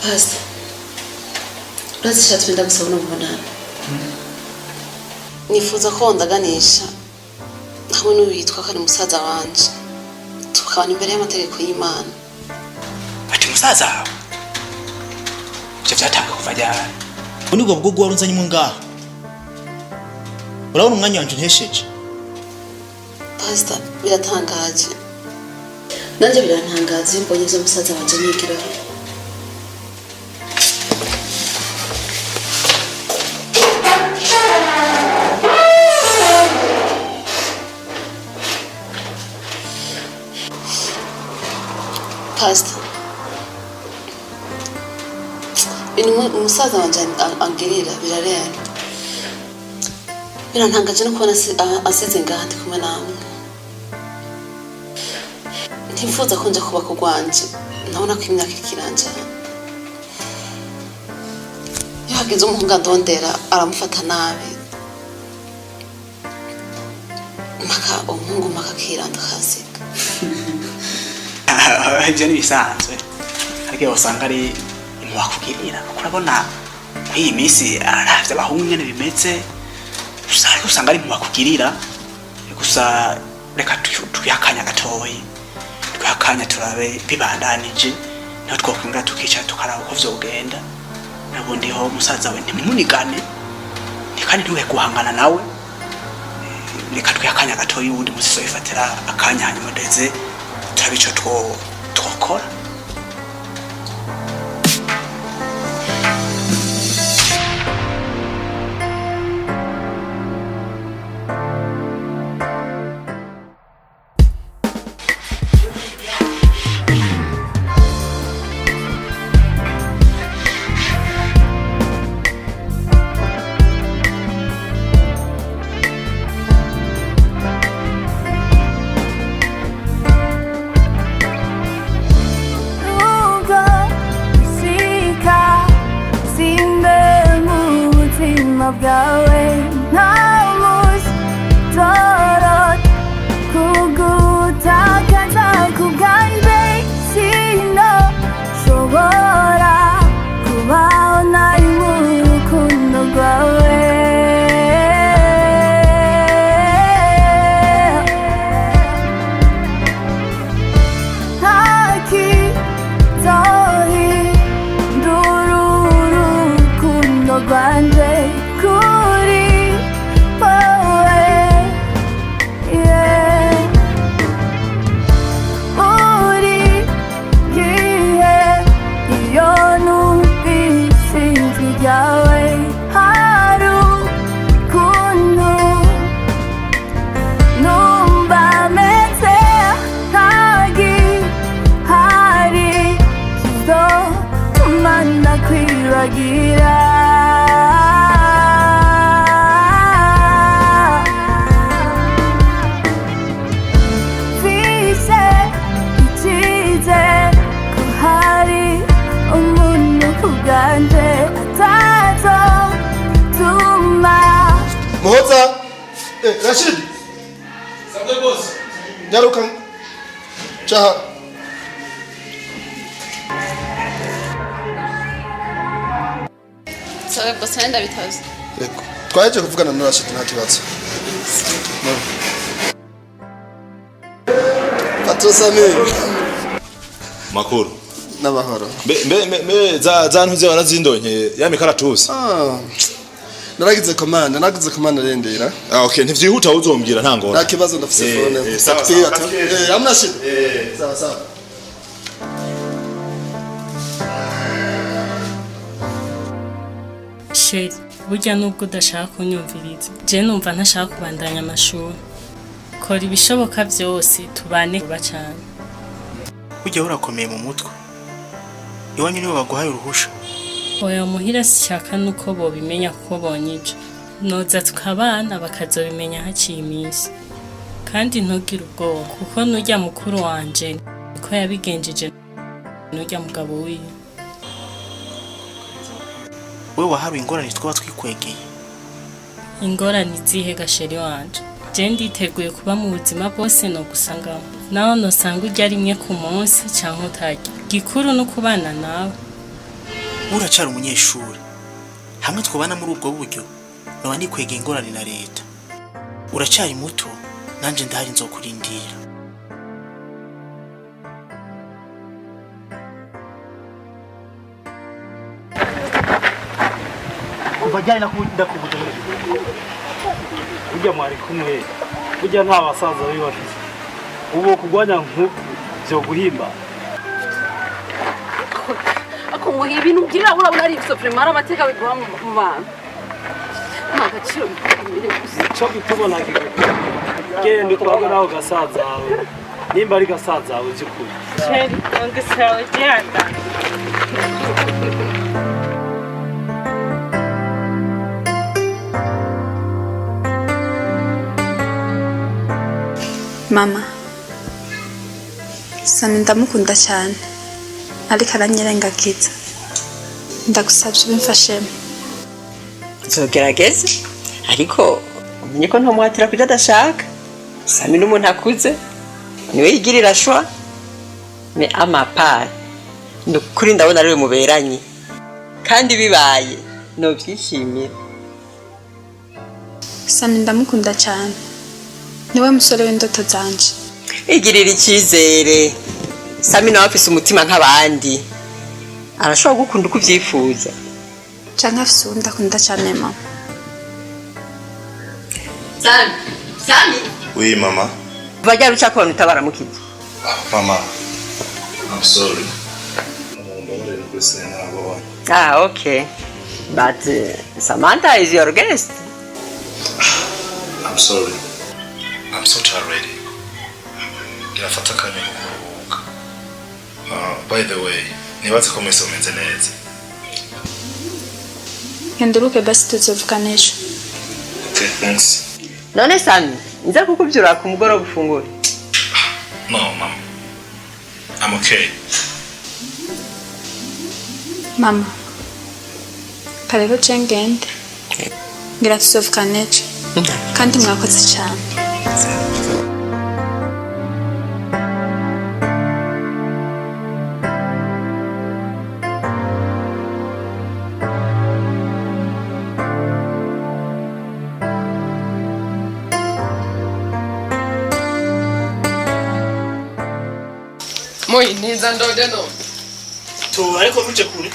Pastor, urazishatse wenda gusaba no kubonana. Nifuza ko ndaganisha hamwe n'uwitwa kari musaza wanje. Tukabana imbere y'amategeko y'Imana. Ati musaza wawe? Je byatanga kuva ryari? Undi bwo bwo warunzanye mu ngaho. Urabona umwanya wanje ntesheje. Pastor, biratangaje. Nanje birantangaje mbonye ivyo musaza wanje nigiraho. Pastor, umusaza wanje akigirira birarenga. Birantangaje no kubona asize ngaha ndi kumwe namwe. Ntifuza ko nja kuba kugwanje, nabona ko imyaka ikiranja. Iyo hagize umuhungu ndondera aramufata nabi. Umuhungu makakiranda kasika. Ibyo ni bisanzwe. Ariko wasanga ari imwakugirira. Kurabona iyi minsi aravye abahungu nyene bimeze. Usanga ari imwakugirira. Gusa reka tuyakanya gatoyi. Tuyakanya turabe bibandanije. Niho twokwinga tukicara tukaraba uko vyogenda. Nabundi ho musaza we ntimunigane. Nikandi ntuwe guhangana nawe. Reka tuyakanya gatoyi ubundi musiso yifatira akanya hanyuma ndeze turabico twokora. Moza, Rashid. Sabwe boss. Nyaruka. Chaha. Sabwe boss nenda bitazi. Yego. Twaje kuvugana na Rashid nta kibazo. Patrosame. Makuru. N'amahoro. Be za ntuze warazindonke ya mikaratusi. Naragize komanda rendera. Okay, ntivyihuta uzombwira nta ngora. Nta kibazo ndafise phone. Sawa. Amna shit. Sawa. Shit, burya nubwo udashaka kunyumviriza. Je numva ntashaka kubandanya amashuri. Kora ibishoboka byose tubane kuba cyane. Ujya urakomeye mu mutwe. Iwanyu niwe baguhaye uruhusha. Oya muhira sicyaka nuko bo bimenya kuko bonyije. Noza tukabana bakazobimenya haciye iminsi. Kandi ntugire ubwoba kuko nujya mukuru wanje ko yabigenjeje nujya mugabo wiwe. We wahawe ingorane twaba twikwegeye. Ingorane zihe gasheri wanje. Je nditeguye kuba mu buzima bwose no gusangamo. Naho no sanga ujya rimwe ku munsi cyangwa utajya. Gikuru no kubana nawe. uracara umunyeshuri hamwe twabana muri ubwo buryo noba nikwegeye ingorane na leta uracari muto nanje ndahari nzokurindira bajyanye ndakubuza burya mwari kumwe burya nta basaza bibafise ubu kugwanya byo guhimba akumuha ibintu ugira urabona ari supremara amateka biguha mu bantu nta gaciro bikomeye gusa cyo bitubona genda twabwe naho gasaza awe nimba ari gasaza awe by'ukuri Sheri ongesawe jyana mama Sami ndamukunda cyane ariko aranyirengagiza ndagusabye ubimfashemo nzogerageza ariko umenye ko ntamuhatira kuja adashaka Sami n'umuntu akuze niwe yigirira shwa me amapari nukuri ndabona ariwe muberanye kandi bibaye no byishimira Sami ndamukunda cyane niwe musore w'indoto zanje igirira icyizere Sami nawe afise umutima nk'abandi arashobora gukunda uko ubyifuza canke afise uwundi akunda cyane mama Sami Oui, mama. bajya ruca ko utabaramukije Mama, I'm sorry. Okay. But Samantha is your guest. I'm sorry. I'm so tired. Nafata kanya kuruhuka. By the way, nibaze ko mwese mumenze neza. henduruke basi tuzovugana ejo Okay, thanks. None Sami, nza kukubyura ku mugoroba ufungura. No, mom. I'm okay. mama parero cengende ngira tuzovugana ejo kandi mwakoze cyane Moi neza ndode no to ariko ntuje kure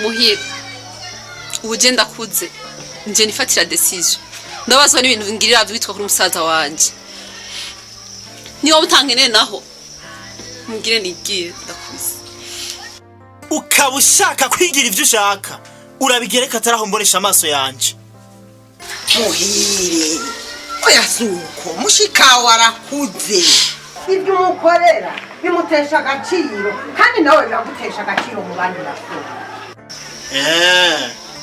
muhira ubuje ndakuze nje nifatira decision ndabazwa n'ibintu ngirira byitwa kuri umusaza wanje niyo butangeneye naho mugire nigiye ndakuze ukaba ushaka kwigira ivyo ushaka urabigereka ataraho mbonesha amaso yanje muhire oya suko mushikawe arakuze ibyo umukorera bimutesha agaciro kandi nawe biragutesha agaciro mu bandi basore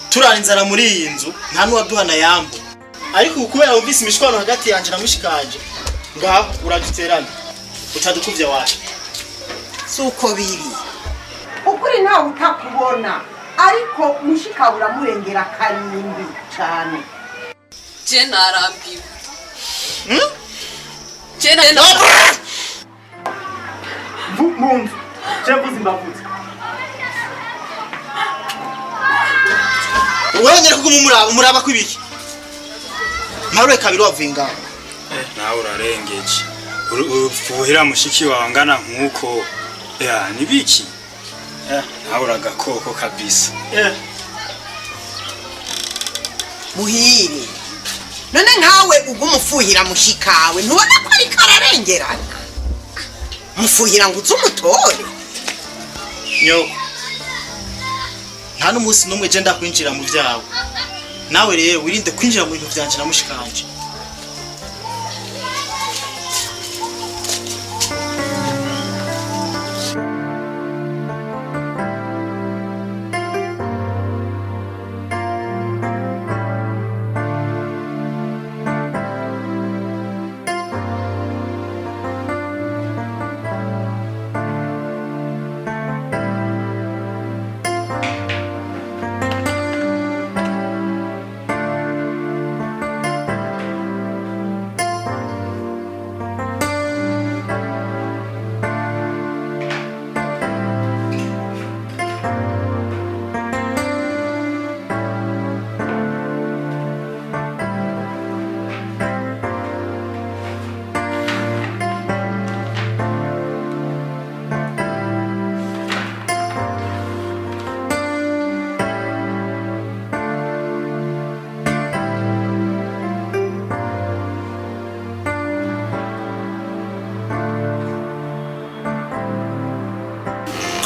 turara inzara muri iyi nzu nta n'uwaduhana yambo ariko kubera wumvise imishwano hagati yanje na mushikanje ngaho uraduterana utadukuvya waje suko biri ukuri ntawe utakubona ariko mushikawe uramurengera karindwi cyane je narambiwe munzu cembuzi mbavuze urongera kuguma umuraba kwibiki marure kabiri wavuye ngaho nawe urarengeje ufuhira mushiki wangana nkuko ya nibiki nawe uragakoko kabisa muhire none nkawe ugumufuhira mushikawe ntubona ko ari kararengerana mufuhira ngo uze umutore nyoko nta n'umunsi n'umwe je ndakwinjira mu vyawe nawe rero wirinde kwinjira mu bintu vyanje na mushikanje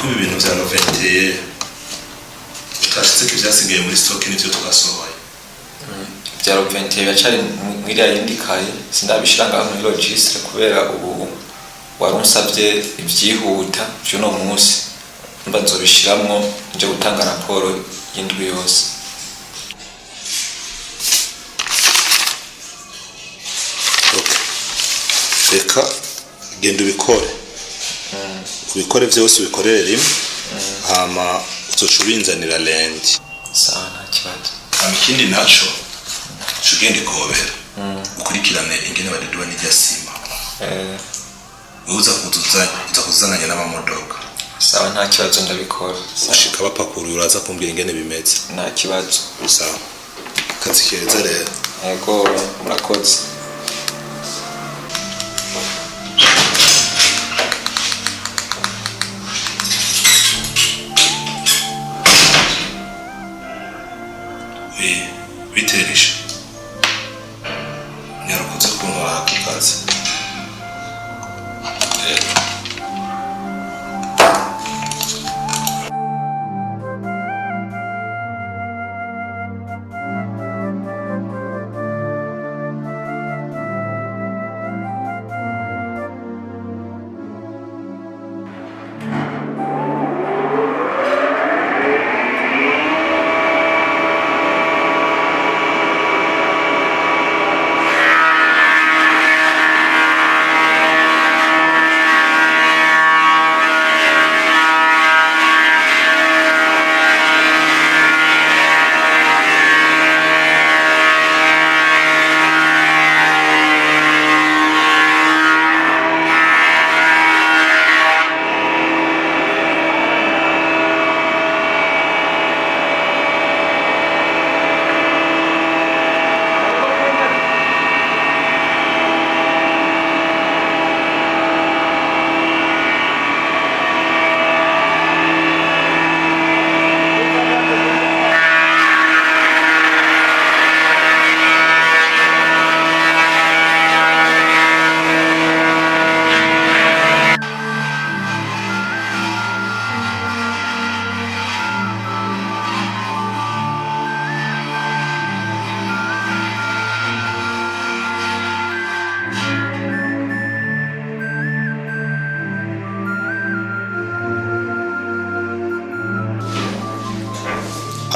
ko ibi bintu bya noventeye utashitse ko ivyasigaye muri stock n'ivyo twasohoye bya noventeye bacari muri yindikaye sindabishira ngaho muri registre kubera ubu warunsavye ivyihuta by'uno munsi mba nzobishiramwo nje gutanga raporo y'indwi yose. reka genda ubikore vyose ubikorere rimwe hama uzoca ubinzanira lendi. Sawa nta kibazo. Ikindi naco cugende kobera ukurikirane ingene badeduwa n'irya sima uza kuzuzanya n'amamodoka. Sawa nta kibazo ndabikora. Ushika bapakuru uraza kumbwira ingene bimeze. Nta kibazo. Sawa kazi keza rero. Yego murakoze. Biterisha nyarukuze kuntwara hakikazi.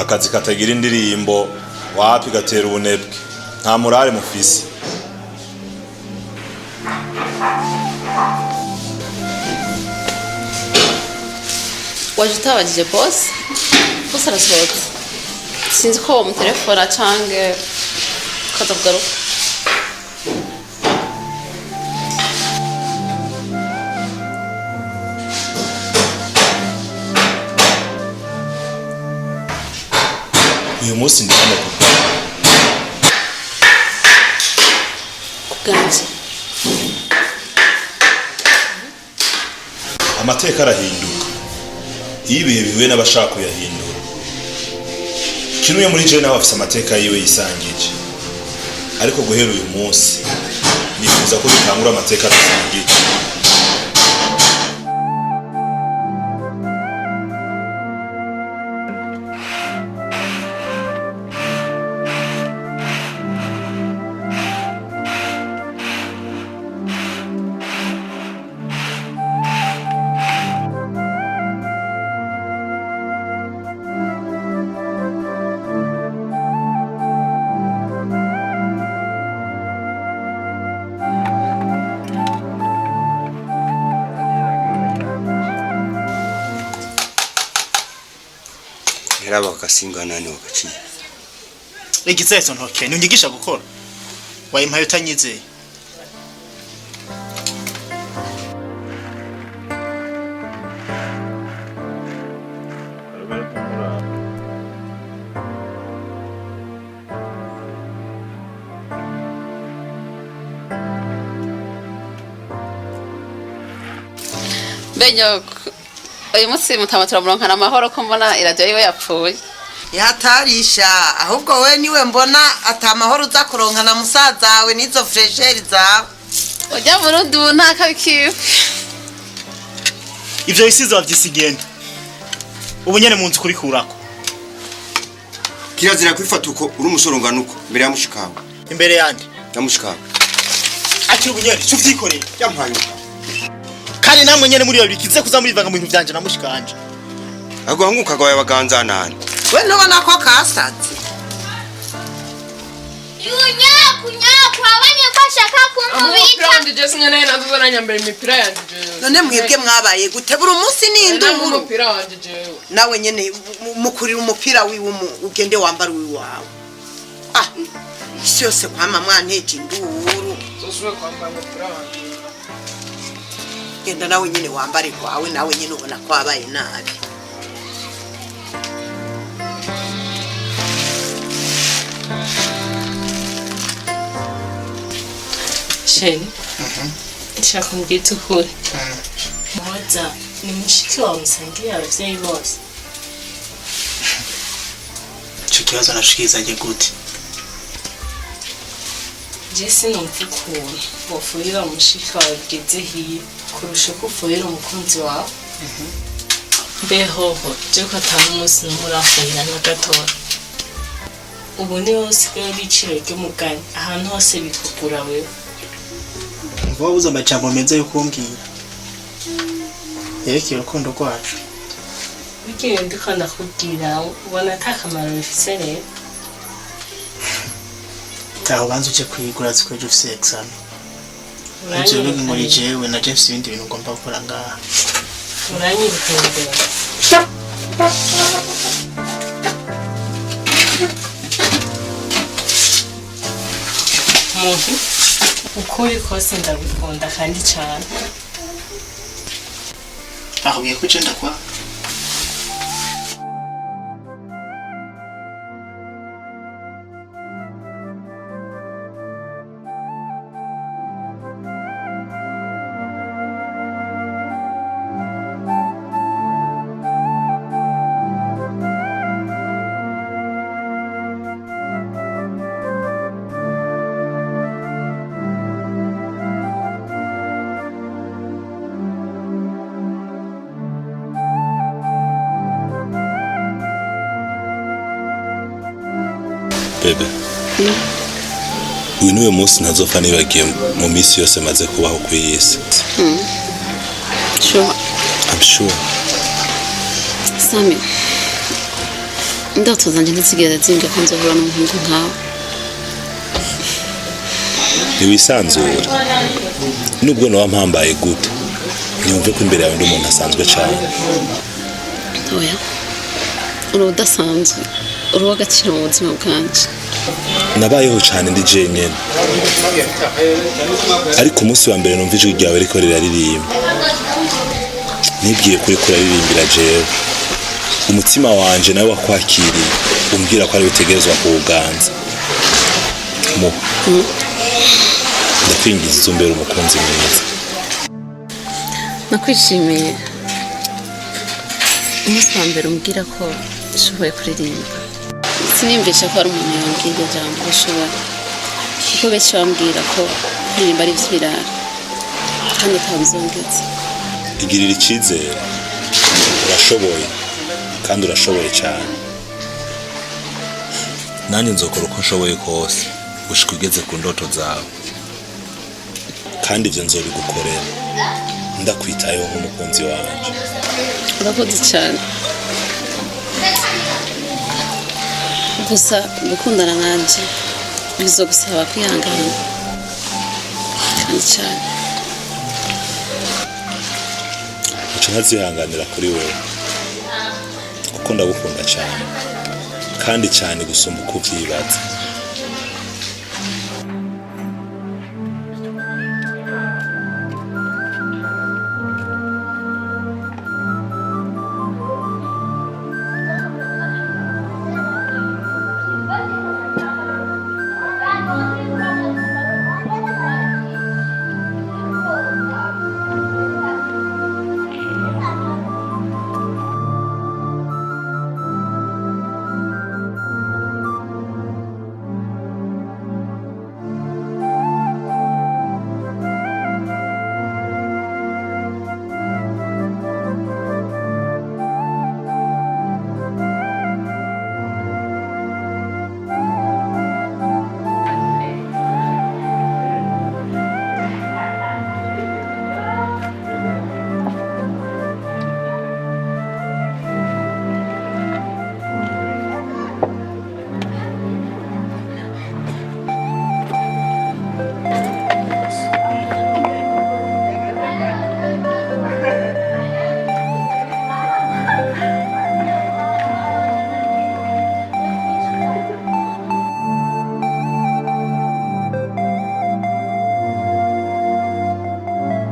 Akazi katagira indirimbo wapi gatera ubunebwe nta murare mufise. waje utabagije boss arasohotse sinzi ko bamutelefona canke kaza kugaruka. uyu munsi ndi hano kuganza amateka arahinduka iyo ibihe bihuye n'abashaka kuyahindura. Kinuye muri je nawe afise amateka yiwe yisangije ariko guhera uyu munsi nifuza ko dutangura amateka dusangije. Raba wakasinga nani wakaciye. Igitseso ntoke nunyigisha gukora. Wayimpaye utanyizeye. Benyo uyu munsi mutamatura muronkana amahoro ko mbona iradiyo yiwe yapfuye. Yatarisha ahubwo we niwe mbona atamahoro uza kuronkana musaza wawe n'izo fresheri zawe. Ujya Burundi nta kabikiwe. Ivyo bisizo bavyisigenda. ubu nyene munsi kuri kurako kirazira kwifata uko uri umusore ungana uko imbere ya mushikawe imbere yandi ya mushikawe akiri ubunyene cuvyikoreye yampaye kandi namwe nyene muri yo bikize kuza murivanga mu bintu vyanje na mushikanje aguhanguka gawe baganza nani we ntubona ko kasaze kunyaku abanye ko ashaka kunkubita kandi je sinyene nazozana nyambere imipira yanje jewe none mwebwe mwabaye gute buri munsi n'induru umupira wanje jewe nawe nyene mukurira umupira wiwe ugende wambara wiwawe isi yose kwama mwanteje induru zosubwe kwambara umupira wanje genda nawe nyene wambare kwawe nawe nyene ubona ko wabaye nabi Sheni nshaka mbwita ukuri muhoza ni mushiki wawe musangiye abavyeyi bose ico kibazo nashikizanye gute je sinumva ukuntu wofurira mushiki wawe ugeze hiyo kurusha uko ufurira umukunzi wawe mbehoho je ko ata n'umunsi n'umwe urafurira na gatoya ubu niho usigaye biciro ry'umugani ahantu hose bikugura wewe vuba buza amajambo meza yo kumbwira yerekeye urukundo rwacu bigiye ndiko ndakubwira ubona ata kamaro bifise rero taho banza uje kwigura ziko ejo ufise examen ivyo bigi muri jewe na je mfise ibindi bintu ngomba gukora ngaha uranyirukira muntu ukuri kose ndagukunda kandi cyane ahuye ko je ndakwa bebe uyu niwe munsi ntazopfa nibagiye mu minsi yose maze kubaho ku isi Sure. I'm sure. Sami, indoto zanje ntizigera zinga ko nzohura n'umuhungu nkawe. Ntiwisanzure nubwo nawe mpambaye gute niyumve ko imbere yawe ndi umuntu asanzwe cyane. Oya, uri udasanzwe, uri uw'agaciro mu buzima bwanje. Nabayeho cyane ndi jenyine, ariko umunsi wa mbere numva ijwi ryawe riko riraririmba nibwiye kuri kuraririmbira jewe, umutima wanje nawe wakwakiriye umbwira ko ari bitegerezwa kuwuganza. Ndakwingiza uzumbera umukunzi mwiza. Nakwishimiye umunsi wa mbere umbwira ko ushoboye kuririmba. Siniyumvisha ko ari umuntu yambwira ijambo ushobora, kuko benshi bambwira ko kuririmba ari ivy'ibirara kandi atabizongetse. Igirira icizere, urashoboye kandi urashoboye cyane. Nanjye nzokora uko nshoboye kose gushika ugeze ku ndoto zawe, kandi ivyo nzobigukorera ndakwitayeho nk'umukunzi wanje. Urakoze cyane, gusa gukundana nanje bizogusaba kwihangana kandi cyane. Nca nkazihanganira kuri wewe kuko ndagukunda cyane, kandi cyane gusumba uko uvyibaza.